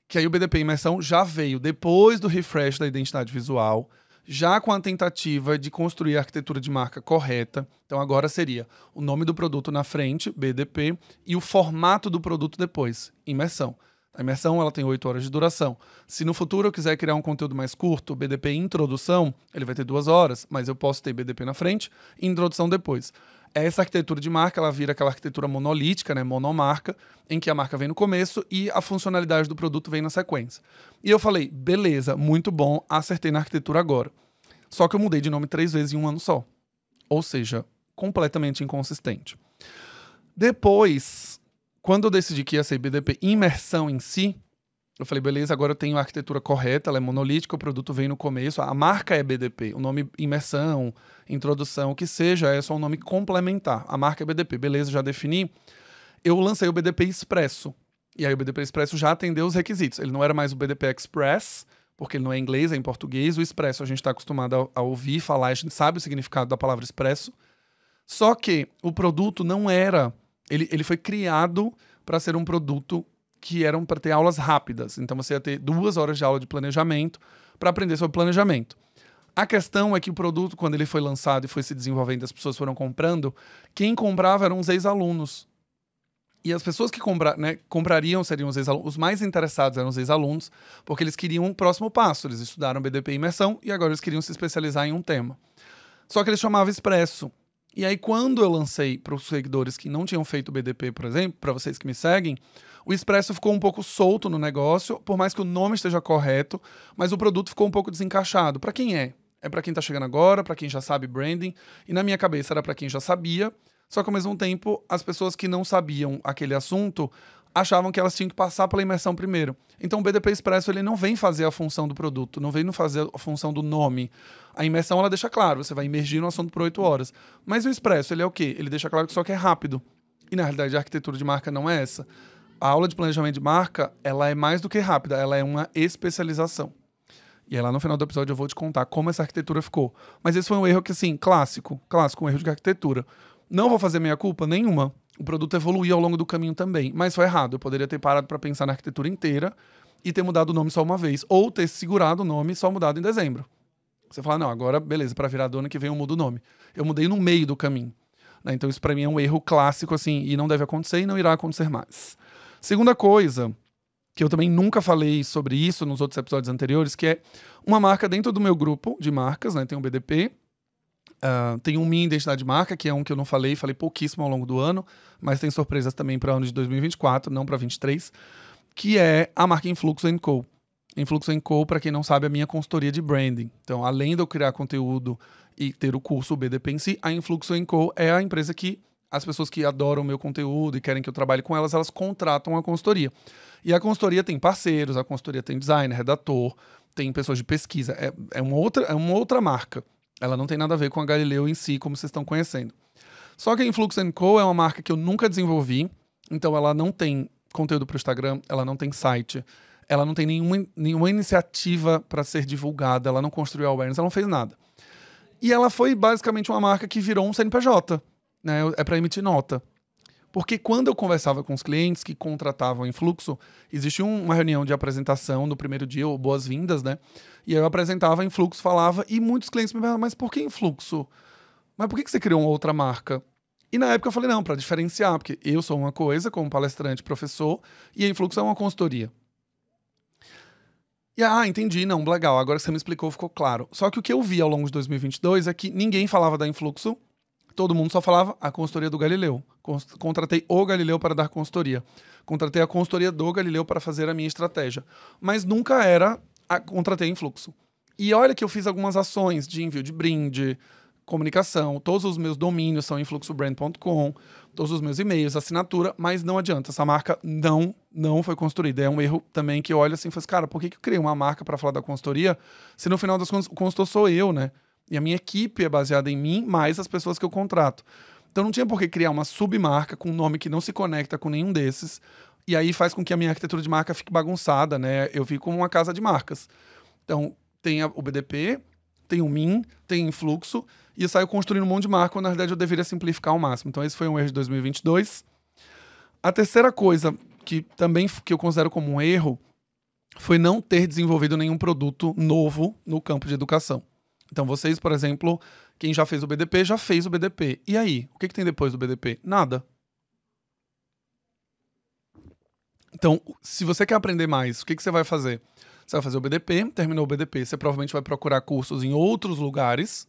Que aí o BDP Imersão já veio depois do refresh da identidade visual, já com a tentativa de construir a arquitetura de marca correta. Então agora seria o nome do produto na frente, BDP, e o formato do produto depois, imersão. A imersão ela tem 8 horas de duração. Se no futuro eu quiser criar um conteúdo mais curto, BDP introdução, ele vai ter 2 horas, mas eu posso ter BDP na frente e introdução depois. Essa arquitetura de marca, ela vira aquela arquitetura monolítica, né, monomarca, em que a marca vem no começo e a funcionalidade do produto vem na sequência. E eu falei, beleza, muito bom, acertei na arquitetura agora. Só que eu mudei de nome 3 vezes em um ano só. Ou seja, completamente inconsistente. Depois, quando eu decidi que ia ser BDP imersão em si, eu falei, beleza, agora eu tenho a arquitetura correta, ela é monolítica, o produto vem no começo, a marca é BDP, o nome imersão, introdução, o que seja, é só um nome complementar. A marca é BDP, beleza, já defini. Eu lancei o BDP Expresso, e aí o BDP Expresso já atendeu os requisitos. Ele não era mais o BDP Express, porque ele não é inglês, é em português. O Expresso a gente está acostumado a ouvir falar, a gente sabe o significado da palavra Expresso. Só que o produto não era... Ele foi criado para ser um produto que eram para ter aulas rápidas. Então você ia ter 2 horas de aula de planejamento para aprender sobre planejamento. A questão é que o produto, quando ele foi lançado e foi se desenvolvendo, as pessoas foram comprando, quem comprava eram os ex-alunos. E as pessoas que comprariam seriam os ex-alunos. Os mais interessados eram os ex-alunos, porque eles queriam um próximo passo. Eles estudaram BDP Imersão e agora eles queriam se especializar em um tema. Só que eles chamavam Expresso. E aí, quando eu lancei para os seguidores que não tinham feito BDP, por exemplo, para vocês que me seguem, o Expresso ficou um pouco solto no negócio, por mais que o nome esteja correto, mas o produto ficou um pouco desencaixado. Para quem é? É para quem está chegando agora, para quem já sabe branding, e na minha cabeça era para quem já sabia, só que ao mesmo tempo, as pessoas que não sabiam aquele assunto achavam que elas tinham que passar pela imersão primeiro. Então o BDP Expresso ele não vem fazer a função do produto, não vem fazer a função do nome. A imersão ela deixa claro, você vai imergir no assunto por 8 horas. Mas o Expresso ele é o quê? Ele deixa claro que só que é rápido. E na realidade a arquitetura de marca não é essa. A aula de planejamento de marca, ela é mais do que rápida, ela é uma especialização. E aí lá no final do episódio eu vou te contar como essa arquitetura ficou. Mas esse foi um erro que, assim, clássico, um erro de arquitetura. Não vou fazer meia culpa nenhuma. O produto evoluiu ao longo do caminho também, mas foi errado. Eu poderia ter parado para pensar na arquitetura inteira e ter mudado o nome só uma vez, ou ter segurado o nome só mudado em dezembro. Você fala, não, agora beleza, para virar dona que vem eu mudo o nome. Eu mudei no meio do caminho. Né? Então isso para mim é um erro clássico, assim, e não deve acontecer e não irá acontecer mais. Segunda coisa, que eu também nunca falei sobre isso nos outros episódios anteriores, que é uma marca dentro do meu grupo de marcas, né? Tem um BDP, tem um Minha Identidade de Marca, que é um que eu não falei pouquíssimo ao longo do ano, mas tem surpresas também para o ano de 2024, não para 2023, que é a marca Influxo & Co. Influxo & Co, para quem não sabe, é a minha consultoria de branding. Então, além de eu criar conteúdo e ter o curso o BDP em si, a Influxo & Co é a empresa que as pessoas que adoram o meu conteúdo e querem que eu trabalhe com elas, elas contratam a consultoria. E a consultoria tem parceiros, a consultoria tem designer, redator, tem pessoas de pesquisa. É uma outra marca. Ela não tem nada a ver com a Galileu em si, como vocês estão conhecendo. Só que a Influxo & Co é uma marca que eu nunca desenvolvi, então ela não tem conteúdo para o Instagram, ela não tem site, ela não tem nenhuma iniciativa para ser divulgada, ela não construiu awareness, ela não fez nada. E ela foi basicamente uma marca que virou um CNPJ, né? É para emitir nota. Porque quando eu conversava com os clientes que contratavam a Influxo, existia uma reunião de apresentação no primeiro dia, ou boas-vindas, né? E eu apresentava a Influxo, falava, e muitos clientes me perguntavam, mas por que Influxo? Mas por que você criou uma outra marca? E na época eu falei, não, para diferenciar, porque eu sou uma coisa, como palestrante, professor, e a Influxo é uma consultoria. E, entendi, não, legal, agora que você me explicou, ficou claro. Só que o que eu vi ao longo de 2022 é que ninguém falava da Influxo, todo mundo só falava a consultoria do Galileu. Contratei o Galileu para dar consultoria. Contratei a consultoria do Galileu para fazer a minha estratégia. Mas nunca contratei a Influxo. E olha que eu fiz algumas ações de envio de brinde, comunicação, todos os meus domínios são influxobrand.com, todos os meus e-mails, assinatura, mas não adianta, essa marca não foi construída. É um erro também que eu olho assim e falo, cara, por que eu criei uma marca para falar da consultoria, se no final das contas o consultor sou eu, né? E a minha equipe é baseada em mim, mais as pessoas que eu contrato. Então não tinha por que criar uma submarca com um nome que não se conecta com nenhum desses, e aí faz com que a minha arquitetura de marca fique bagunçada, né? Eu fico como uma casa de marcas. Então tem o BDP, tem o Min, tem o Influxo, e eu saio construindo um monte de marca, quando na verdade eu deveria simplificar ao máximo. Então esse foi um erro de 2022. A terceira coisa que também que eu considero como um erro foi não ter desenvolvido nenhum produto novo no campo de educação. Então vocês, por exemplo, quem já fez o BDP, já fez o BDP. E aí? O que tem depois do BDP? Nada. Então, se você quer aprender mais, o que você vai fazer? Você vai fazer o BDP, terminou o BDP, você provavelmente vai procurar cursos em outros lugares,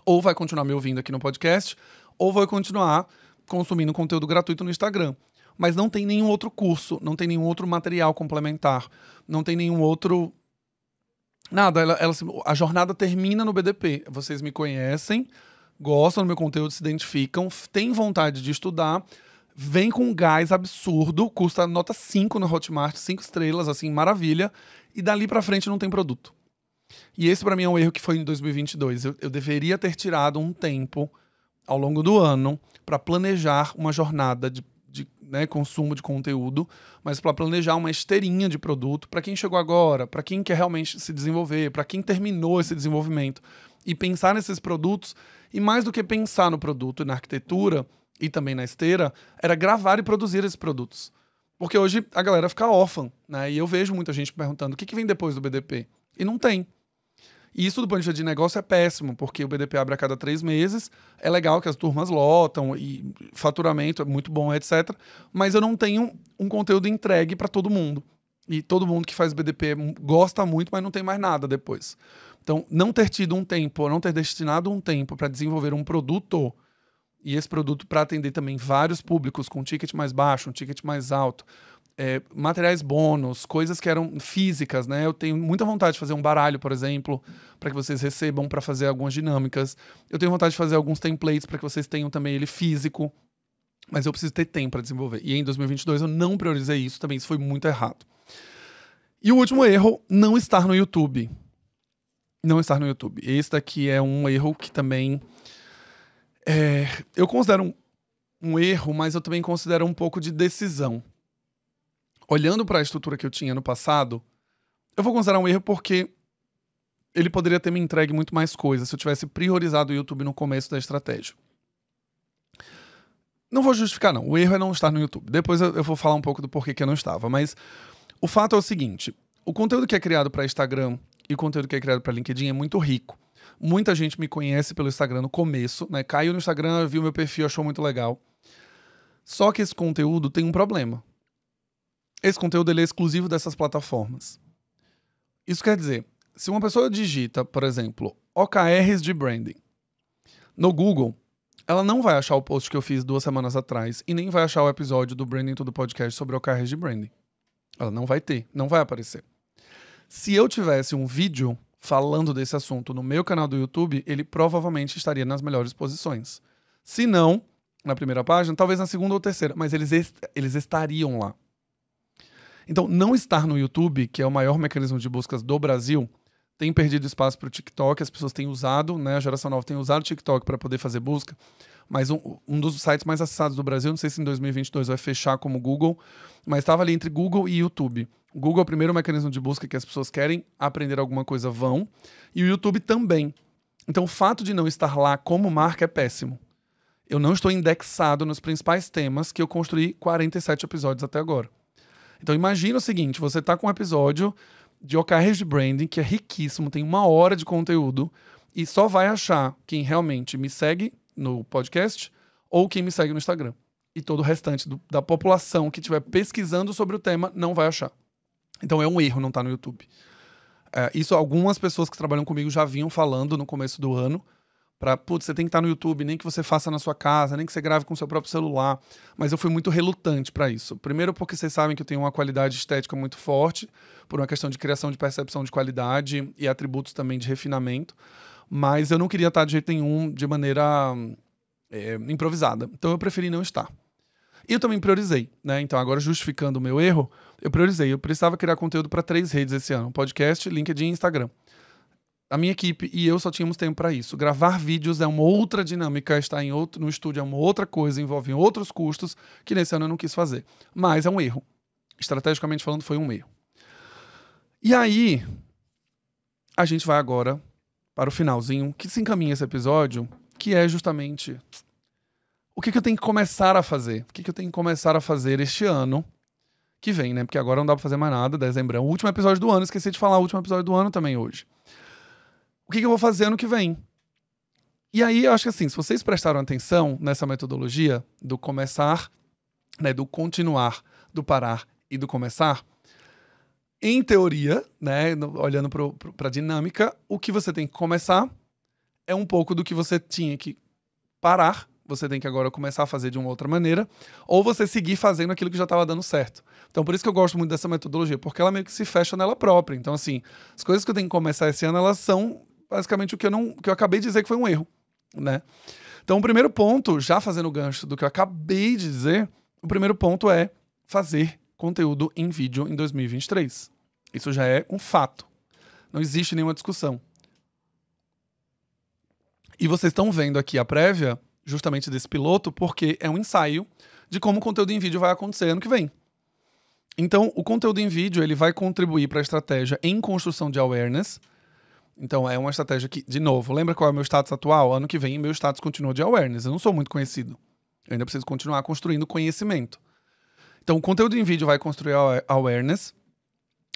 ou vai continuar me ouvindo aqui no podcast, ou vai continuar consumindo conteúdo gratuito no Instagram. Mas não tem nenhum outro curso, não tem nenhum outro material complementar, não tem nenhum outro... Nada, a jornada termina no BDP. Vocês me conhecem, gostam do meu conteúdo, se identificam, têm vontade de estudar, vem com um gás absurdo, custa nota 5 no Hotmart, 5 estrelas, assim, maravilha, e dali pra frente não tem produto. E esse pra mim é um erro que foi em 2022. Eu deveria ter tirado um tempo ao longo do ano para planejar uma jornada de consumo de conteúdo, mas para planejar uma esteirinha de produto para quem chegou agora, para quem quer realmente se desenvolver, para quem terminou esse desenvolvimento, e pensar nesses produtos, e mais do que pensar no produto e na arquitetura e também na esteira, era gravar e produzir esses produtos. Porque hoje a galera fica órfã, né? E eu vejo muita gente perguntando o que vem depois do BDP. E não tem. E isso, do ponto de vista de negócio, é péssimo, porque o BDP abre a cada 3 meses, é legal que as turmas lotam, e faturamento é muito bom, etc. Mas eu não tenho um conteúdo entregue para todo mundo. E todo mundo que faz BDP gosta muito, mas não tem mais nada depois. Então, não ter tido um tempo, não ter destinado um tempo para desenvolver um produto, e esse produto para atender também vários públicos, com um ticket mais baixo, um ticket mais alto, materiais bônus, coisas que eram físicas, né? Eu tenho muita vontade de fazer um baralho, por exemplo, para que vocês recebam para fazer algumas dinâmicas. Eu tenho vontade de fazer alguns templates para que vocês tenham também ele físico, mas eu preciso ter tempo para desenvolver. E em 2022 eu não priorizei isso, também isso foi muito errado. E o último erro, não estar no YouTube. Não estar no YouTube. Esse daqui é um erro que também eu considero um erro, mas eu também considero um pouco de decisão. Olhando para a estrutura que eu tinha no passado, eu vou considerar um erro porque ele poderia ter me entregue muito mais coisas se eu tivesse priorizado o YouTube no começo da estratégia. Não vou justificar, não. O erro é não estar no YouTube. Depois eu vou falar um pouco do porquê que eu não estava. Mas o fato é o seguinte. O conteúdo que é criado para Instagram e o conteúdo que é criado para LinkedIn é muito rico. Muita gente me conhece pelo Instagram no começo, né? Caiu no Instagram, viu meu perfil, achou muito legal. Só que esse conteúdo tem um problema. Esse conteúdo ele é exclusivo dessas plataformas. Isso quer dizer, se uma pessoa digita, por exemplo, OKRs de branding no Google, ela não vai achar o post que eu fiz 2 semanas atrás e nem vai achar o episódio do Branding Tudo Podcast sobre OKRs de branding. Ela não vai ter, não vai aparecer. Se eu tivesse um vídeo falando desse assunto no meu canal do YouTube, ele provavelmente estaria nas melhores posições. Se não, na primeira página, talvez na segunda ou terceira, mas eles estariam lá. Então, não estar no YouTube, que é o maior mecanismo de buscas do Brasil, tem perdido espaço para o TikTok, as pessoas têm usado, né, a geração nova tem usado o TikTok para poder fazer busca, mas um dos sites mais acessados do Brasil, não sei se em 2022 vai fechar como Google, mas estava ali entre Google e YouTube. O Google é o primeiro mecanismo de busca que as pessoas querem aprender alguma coisa, vão, e o YouTube também. Então, o fato de não estar lá como marca é péssimo. Eu não estou indexado nos principais temas que eu construí 47 episódios até agora. Então imagina o seguinte, você tá com um episódio de OKRs de branding que é riquíssimo, tem 1 hora de conteúdo e só vai achar quem realmente me segue no podcast ou quem me segue no Instagram. E todo o restante da população que estiver pesquisando sobre o tema não vai achar. Então é um erro não estar no YouTube. Isso algumas pessoas que trabalham comigo já vinham falando no começo do ano, você tem que estar no YouTube, nem que você faça na sua casa, nem que você grave com o seu próprio celular. Mas eu fui muito relutante para isso. Primeiro porque vocês sabem que eu tenho uma qualidade estética muito forte, por uma questão de criação de percepção de qualidade e atributos também de refinamento. Mas eu não queria estar de jeito nenhum de maneira improvisada. Então eu preferi não estar. E eu também priorizei, né? Então agora justificando o meu erro, eu priorizei. Eu precisava criar conteúdo para 3 redes esse ano. Podcast, LinkedIn e Instagram. A minha equipe e eu só tínhamos tempo para isso. Gravar vídeos é uma outra dinâmica, estar no estúdio é uma outra coisa, envolve outros custos, que nesse ano eu não quis fazer. Mas é um erro. Estrategicamente falando, foi um erro. E aí, a gente vai agora para o finalzinho, que se encaminha esse episódio, que é justamente o que eu tenho que começar a fazer. O que eu tenho que começar a fazer este ano que vem, né? Porque agora não dá pra fazer mais nada, dezembro é o último episódio do ano, esqueci de falar o último episódio do ano também hoje. O que eu vou fazer ano que vem? E aí, eu acho que assim, se vocês prestaram atenção nessa metodologia do começar, né, do continuar, do parar e do começar, em teoria, né, olhando para a dinâmica, o que você tem que começar é um pouco do que você tinha que parar, você tem que agora começar a fazer de uma outra maneira, ou você seguir fazendo aquilo que já estava dando certo. Então, por isso que eu gosto muito dessa metodologia, porque ela meio que se fecha nela própria. Então, assim, as coisas que eu tenho que começar esse ano, elas são basicamente o que eu acabei de dizer que foi um erro, né? Então, o primeiro ponto, já fazendo o gancho do que eu acabei de dizer, o primeiro ponto é fazer conteúdo em vídeo em 2023. Isso já é um fato. Não existe nenhuma discussão. E vocês estão vendo aqui a prévia, justamente desse piloto, porque é um ensaio de como o conteúdo em vídeo vai acontecer ano que vem. Então, o conteúdo em vídeo ele vai contribuir para a estratégia em construção de awareness. Então, é uma estratégia que, de novo, lembra qual é o meu status atual? Ano que vem, meu status continua de awareness. Eu não sou muito conhecido. Eu ainda preciso continuar construindo conhecimento. Então, o conteúdo em vídeo vai construir awareness.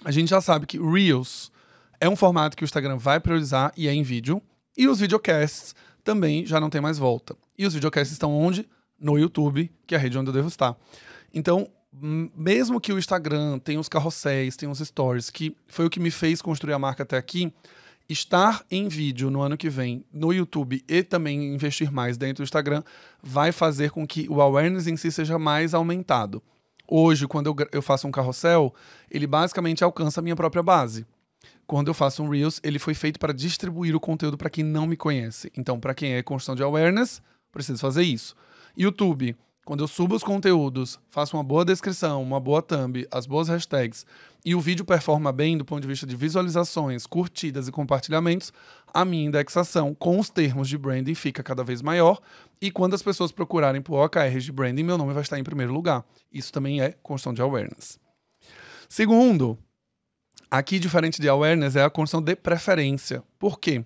A gente já sabe que Reels é um formato que o Instagram vai priorizar e é em vídeo. E os videocasts também já não tem mais volta. E os videocasts estão onde? No YouTube, que é a rede onde eu devo estar. Então, mesmo que o Instagram tenha os carrosséis, tenha os stories, que foi o que me fez construir a marca até aqui, estar em vídeo no ano que vem no YouTube e também investir mais dentro do Instagram vai fazer com que o awareness em si seja mais aumentado. Hoje, quando eu faço um carrossel, ele basicamente alcança a minha própria base. Quando eu faço um Reels, ele foi feito para distribuir o conteúdo para quem não me conhece. Então, para quem é construção de awareness, preciso fazer isso. YouTube, quando eu subo os conteúdos, faço uma boa descrição, uma boa thumb, as boas hashtags, e o vídeo performa bem do ponto de vista de visualizações, curtidas e compartilhamentos, a minha indexação com os termos de branding fica cada vez maior, e quando as pessoas procurarem por OKRs de branding, meu nome vai estar em primeiro lugar. Isso também é construção de awareness. Segundo, aqui, diferente de awareness, é a construção de preferência. Por quê?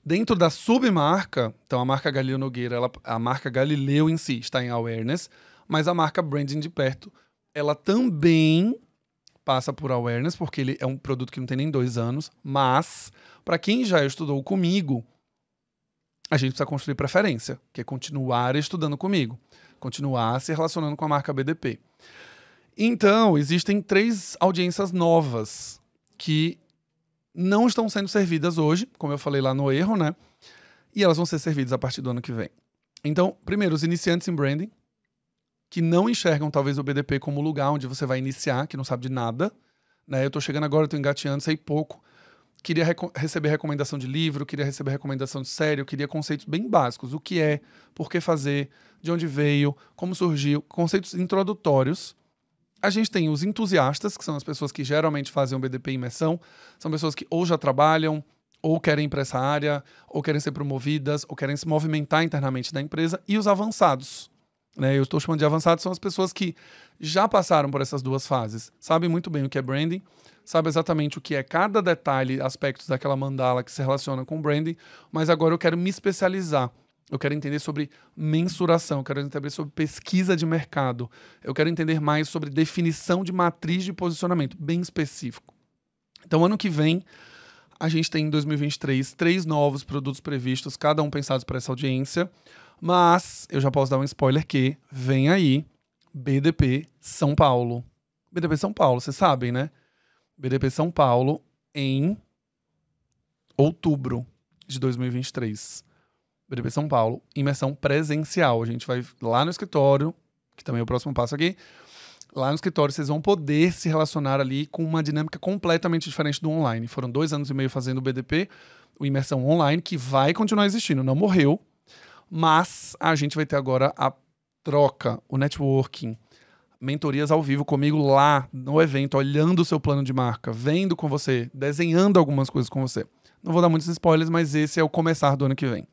Dentro da submarca, então a marca Galileu Nogueira, a marca Galileu em si está em awareness, mas a marca Branding de Perto, ela também passa por awareness, porque ele é um produto que não tem nem 2 anos, mas para quem já estudou comigo, a gente precisa construir preferência, que é continuar estudando comigo, continuar se relacionando com a marca BDP. Então, existem 3 audiências novas que não estão sendo servidas hoje, como eu falei lá no erro, né? E elas vão ser servidas a partir do ano que vem. Então, primeiro, os iniciantes em branding, que não enxergam talvez o BDP como lugar onde você vai iniciar, que não sabe de nada, né? Eu tô chegando agora, eu tô engateando, sei pouco. Queria receber recomendação de livro, queria receber recomendação de série, eu queria conceitos bem básicos. O que é, por que fazer, de onde veio, como surgiu, conceitos introdutórios. A gente tem os entusiastas, que são as pessoas que geralmente fazem o BDP imersão, são pessoas que ou já trabalham, ou querem ir para essa área, ou querem ser promovidas, ou querem se movimentar internamente na empresa, e os avançados. Né? Eu estou chamando de avançados, são as pessoas que já passaram por essas 2 fases, sabem muito bem o que é branding, sabem exatamente o que é cada detalhe, aspectos daquela mandala que se relaciona com branding, mas agora eu quero me especializar. Eu quero entender sobre mensuração, eu quero entender sobre pesquisa de mercado, eu quero entender mais sobre definição de matriz de posicionamento, bem específico. Então, ano que vem, a gente tem em 2023 3 novos produtos previstos, cada um pensados para essa audiência, mas eu já posso dar um spoiler que vem aí BDP São Paulo. BDP São Paulo, vocês sabem, né? BDP São Paulo em outubro de 2023. BDP São Paulo, imersão presencial. A gente vai lá no escritório, que também é o próximo passo aqui. Lá no escritório vocês vão poder se relacionar ali com uma dinâmica completamente diferente do online. Foram 2 anos e meio fazendo o BDP, o imersão online, que vai continuar existindo, não morreu. Mas a gente vai ter agora a troca, o networking, mentorias ao vivo comigo lá no evento, olhando o seu plano de marca, vendo com você, desenhando algumas coisas com você. Não vou dar muitos spoilers, mas esse é o começar do ano que vem.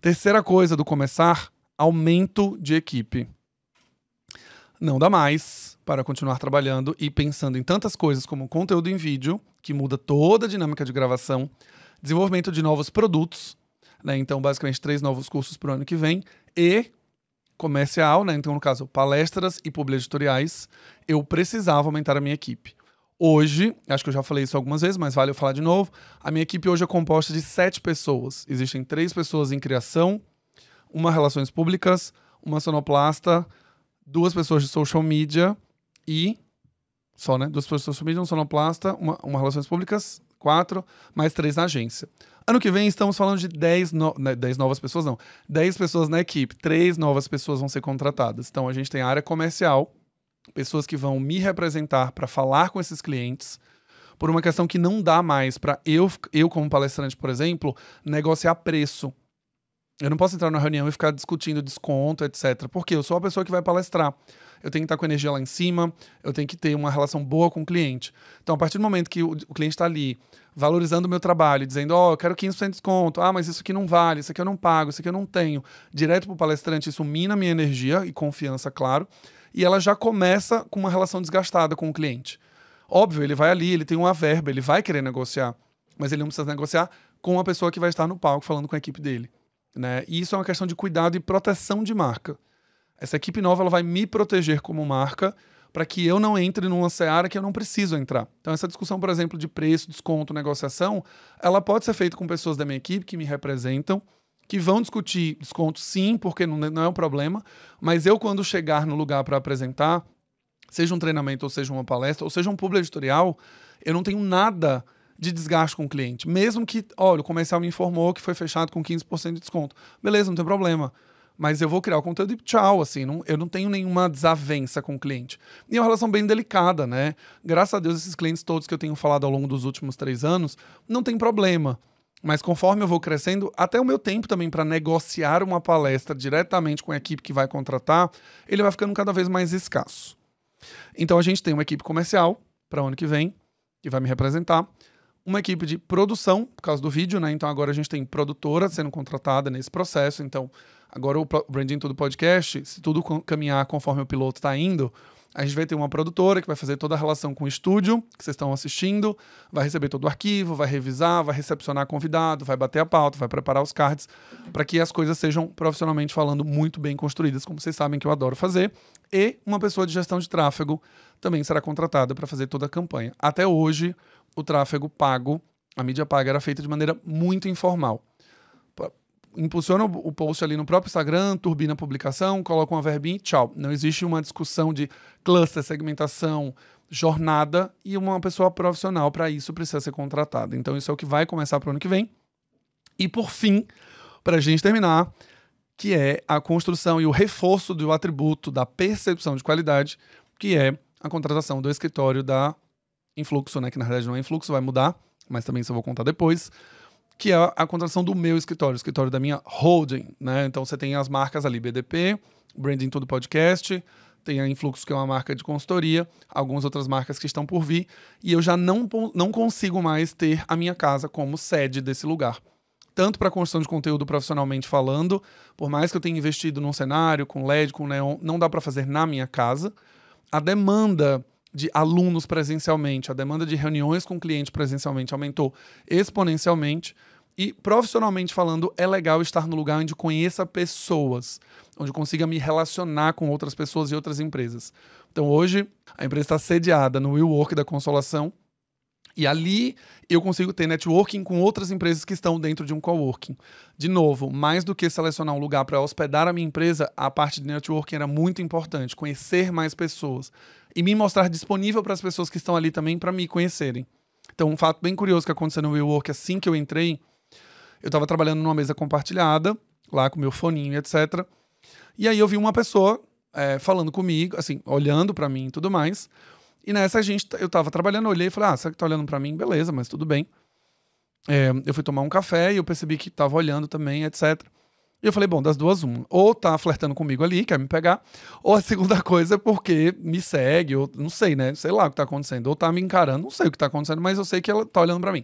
Terceira coisa do começar, aumento de equipe. Não dá mais para continuar trabalhando e pensando em tantas coisas como conteúdo em vídeo, que muda toda a dinâmica de gravação, desenvolvimento de novos produtos, né? Então, basicamente, 3 novos cursos para o ano que vem, e comercial, né? Então, no caso, palestras e publi editoriais, eu precisava aumentar a minha equipe. Hoje, acho que eu já falei isso algumas vezes, mas vale eu falar de novo, a minha equipe hoje é composta de 7 pessoas. Existem 3 pessoas em criação, uma relações públicas, uma sonoplasta, 2 pessoas de social media e... Só, né? 2 pessoas de social media, um sonoplasta, uma relações públicas, 4, mais 3 na agência. Ano que vem estamos falando de 10 novas pessoas, não. 10 pessoas na equipe, 3 novas pessoas vão ser contratadas. Então a gente tem a área comercial, pessoas que vão me representar para falar com esses clientes, por uma questão que não dá mais para eu como palestrante, por exemplo, negociar preço. Eu não posso entrar na reunião e ficar discutindo desconto, etc. Porque eu sou a pessoa que vai palestrar. Eu tenho que estar com a energia lá em cima, eu tenho que ter uma relação boa com o cliente. Então, a partir do momento que o cliente está ali, valorizando o meu trabalho, dizendo, eu quero 15% de desconto, mas isso aqui não vale, isso aqui eu não pago, isso aqui eu não tenho. Direto para o palestrante, isso mina minha energia e confiança, claro. E ela já começa com uma relação desgastada com o cliente. Óbvio, ele vai ali, ele tem uma verba, ele vai querer negociar, mas ele não precisa negociar com a pessoa que vai estar no palco falando com a equipe dele. Né? E isso é uma questão de cuidado e proteção de marca. Essa equipe nova ela vai me proteger como marca para que eu não entre numa seara que eu não preciso entrar. Então essa discussão, por exemplo, de preço, desconto, negociação, ela pode ser feita com pessoas da minha equipe que me representam, que vão discutir desconto sim, porque não é um problema, mas eu quando chegar no lugar para apresentar, seja um treinamento, ou seja uma palestra, ou seja um publi editorial, eu não tenho nada de desgaste com o cliente. Mesmo que, olha, o comercial me informou que foi fechado com 15% de desconto. Beleza, não tem problema. Mas eu vou criar o conteúdo e tchau, assim, eu não tenho nenhuma desavença com o cliente. E é uma relação bem delicada, né? Graças a Deus, esses clientes todos que eu tenho falado ao longo dos últimos 3 anos, não tem problema. Mas conforme eu vou crescendo, até o meu tempo também para negociar uma palestra diretamente com a equipe que vai contratar, ele vai ficando cada vez mais escasso. Então a gente tem uma equipe comercial para o ano que vem, que vai me representar, uma equipe de produção, por causa do vídeo, né? Então agora a gente tem produtora sendo contratada nesse processo. Então agora o Branding Tudo Podcast, se tudo caminhar conforme o piloto está indo, a gente vai ter uma produtora que vai fazer toda a relação com o estúdio que vocês estão assistindo, vai receber todo o arquivo, vai revisar, vai recepcionar convidado, vai bater a pauta, vai preparar os cards, para que as coisas sejam, profissionalmente falando, muito bem construídas, como vocês sabem que eu adoro fazer. E uma pessoa de gestão de tráfego também será contratada para fazer toda a campanha. Até hoje, o tráfego pago, a mídia paga, era feita de maneira muito informal. Impulsiona o post ali no próprio Instagram, turbina a publicação, coloca uma verbinha e tchau. Não existe uma discussão de cluster, segmentação, jornada, e uma pessoa profissional para isso precisa ser contratada. Então isso é o que vai começar para o ano que vem. E por fim, para a gente terminar, que é a construção e o reforço do atributo da percepção de qualidade, que é a contratação do escritório da Influxo, né? Que na verdade não é Influxo, vai mudar, mas também isso eu vou contar depois, que é a contratação do meu escritório, o escritório da minha holding, né? Então você tem as marcas ali, BDP, Branding Tudo Podcast, tem a Influxo, que é uma marca de consultoria, algumas outras marcas que estão por vir, e eu já não consigo mais ter a minha casa como sede desse lugar. Tanto para a construção de conteúdo profissionalmente falando, por mais que eu tenha investido num cenário, com LED, com neon, não dá para fazer na minha casa. A demanda de alunos presencialmente, a demanda de reuniões com clientes presencialmente aumentou exponencialmente. E profissionalmente falando, é legal estar no lugar onde conheça pessoas, onde consiga me relacionar com outras pessoas e outras empresas. Então hoje, a empresa está sediada no WeWork da Consolação, e ali eu consigo ter networking com outras empresas que estão dentro de um coworking. De novo, mais do que selecionar um lugar para hospedar a minha empresa, a parte de networking era muito importante, conhecer mais pessoas e me mostrar disponível para as pessoas que estão ali também para me conhecerem. Então, um fato bem curioso que aconteceu no WeWork assim que eu entrei, eu estava trabalhando numa mesa compartilhada, lá com meu foninho e etc. E aí eu vi uma pessoa falando comigo, assim, olhando para mim e tudo mais. E nessa eu tava trabalhando, olhei e falei, será que tá olhando pra mim? Beleza, mas tudo bem. Eu fui tomar um café e eu percebi que tava olhando também, etc. E eu falei, bom, das duas, uma. Ou tá flertando comigo ali, quer me pegar, ou a segunda coisa é porque me segue, ou não sei, né? Sei lá o que tá acontecendo. Ou tá me encarando, não sei o que tá acontecendo, mas eu sei que ela tá olhando pra mim.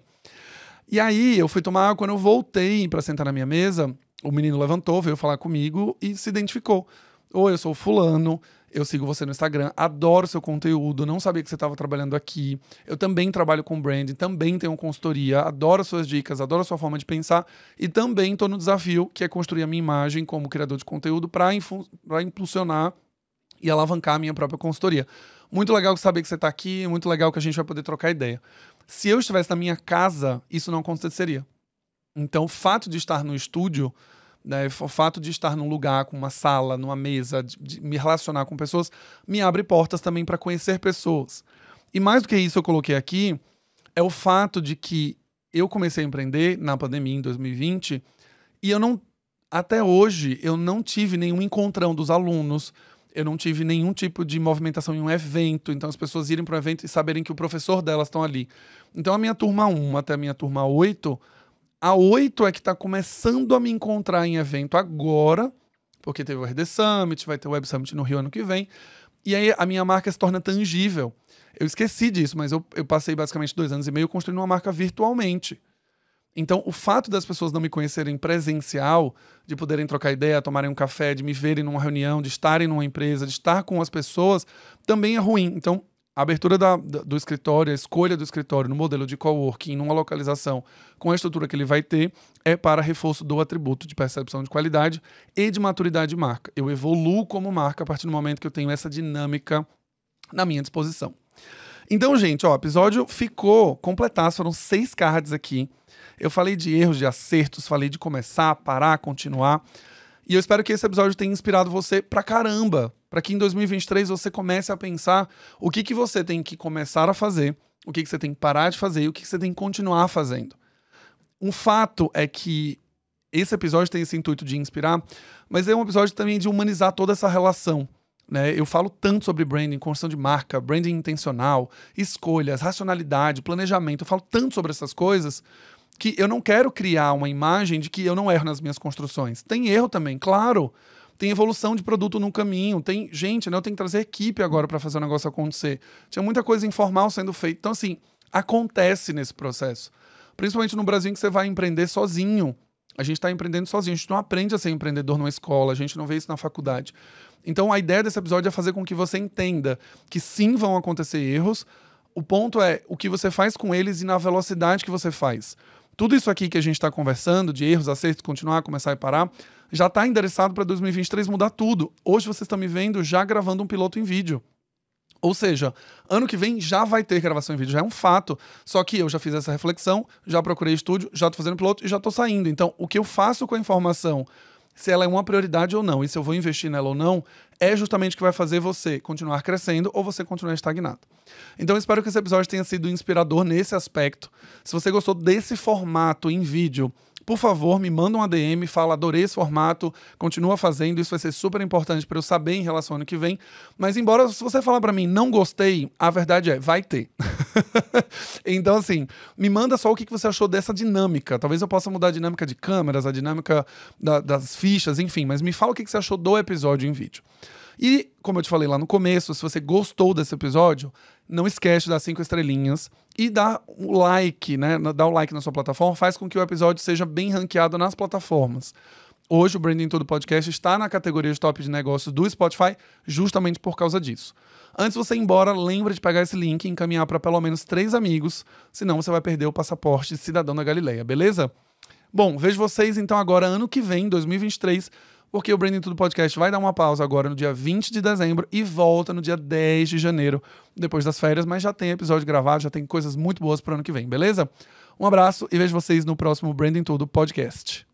E aí eu fui tomar água, quando eu voltei pra sentar na minha mesa, o menino levantou, veio falar comigo e se identificou. Oi, eu sou o fulano, eu sigo você no Instagram, adoro seu conteúdo, não sabia que você estava trabalhando aqui. Eu também trabalho com branding, também tenho consultoria, adoro suas dicas, adoro a sua forma de pensar e também estou no desafio que é construir a minha imagem como criador de conteúdo para impulsionar e alavancar a minha própria consultoria. Muito legal saber que você está aqui, muito legal que a gente vai poder trocar ideia. Se eu estivesse na minha casa, isso não aconteceria. Então, o fato de estar no estúdio, né, o fato de estar num lugar, com uma sala, numa mesa, de me relacionar com pessoas, me abre portas também para conhecer pessoas. E mais do que isso eu coloquei aqui, é o fato de que eu comecei a empreender na pandemia em 2020 e até hoje, eu não tive nenhum encontrão dos alunos, eu não tive nenhum tipo de movimentação em um evento, então as pessoas irem para um evento e saberem que o professor delas estão ali. Então a minha turma 1 até a minha turma 8, a 8 é que está começando a me encontrar em evento agora, porque teve o RD Summit, vai ter o Web Summit no Rio ano que vem, e aí a minha marca se torna tangível. Eu esqueci disso, mas eu passei basicamente 2 anos e meio construindo uma marca virtualmente. Então, o fato das pessoas não me conhecerem presencial, de poderem trocar ideia, tomarem um café, de me verem numa reunião, de estarem numa empresa, de estar com as pessoas, também é ruim. Então, a abertura do escritório, a escolha do escritório no modelo de coworking, numa localização com a estrutura que ele vai ter, é para reforço do atributo de percepção de qualidade e de maturidade de marca. Eu evoluo como marca a partir do momento que eu tenho essa dinâmica na minha disposição. Então, gente, o episódio ficou completaço, foram 6 cards aqui. Eu falei de erros, de acertos, falei de começar, parar, continuar. E eu espero que esse episódio tenha inspirado você pra caramba, para que em 2023 você comece a pensar o que você tem que começar a fazer, o que você tem que parar de fazer e o que você tem que continuar fazendo. Um fato é que esse episódio tem esse intuito de inspirar, mas é um episódio também de humanizar toda essa relação. Né? Eu falo tanto sobre branding, construção de marca, branding intencional, escolhas, racionalidade, planejamento. Eu falo tanto sobre essas coisas que eu não quero criar uma imagem de que eu não erro nas minhas construções. Tem erro também, claro. Tem evolução de produto no caminho. Tem gente, né? Eu tenho que trazer equipe agora para fazer o negócio acontecer. Tinha muita coisa informal sendo feita. Então, assim, acontece nesse processo. Principalmente no Brasil, em que você vai empreender sozinho. A gente está empreendendo sozinho. A gente não aprende a ser empreendedor numa escola. A gente não vê isso na faculdade. Então, a ideia desse episódio é fazer com que você entenda que sim, vão acontecer erros. O ponto é o que você faz com eles e na velocidade que você faz. Tudo isso aqui que a gente está conversando, de erros, acertos, continuar, começar e parar, já está endereçado para 2023 mudar tudo. Hoje vocês estão me vendo já gravando um piloto em vídeo. Ou seja, ano que vem já vai ter gravação em vídeo, já é um fato. Só que eu já fiz essa reflexão, já procurei estúdio, já estou fazendo piloto e já estou saindo. Então, o que eu faço com a informação, se ela é uma prioridade ou não, e se eu vou investir nela ou não, é justamente o que vai fazer você continuar crescendo ou você continuar estagnado. Então eu espero que esse episódio tenha sido inspirador nesse aspecto. Se você gostou desse formato em vídeo, por favor, me manda um ADM, fala, adorei esse formato, continua fazendo, isso vai ser super importante para eu saber em relação ao ano que vem. Mas embora, se você falar para mim, não gostei, a verdade é, vai ter. Então, assim, me manda só o que você achou dessa dinâmica. Talvez eu possa mudar a dinâmica de câmeras, a dinâmica das fichas, enfim, mas me fala o que você achou do episódio em vídeo. E, como eu te falei lá no começo, se você gostou desse episódio, não esquece de dar 5 estrelinhas e dar o like, né? Dar o like na sua plataforma faz com que o episódio seja bem ranqueado nas plataformas. Hoje o Branding Tudo Podcast está na categoria de top de negócios do Spotify justamente por causa disso. Antes de você ir embora, lembra de pegar esse link e encaminhar para pelo menos 3 amigos, senão você vai perder o passaporte de cidadão da Galileia, beleza? Bom, vejo vocês então agora ano que vem, 2023, porque o Branding Tudo Podcast vai dar uma pausa agora no dia 20 de dezembro e volta no dia 10 de janeiro, depois das férias, mas já tem episódio gravado, já tem coisas muito boas para o ano que vem, beleza? Um abraço e vejo vocês no próximo Branding Tudo Podcast.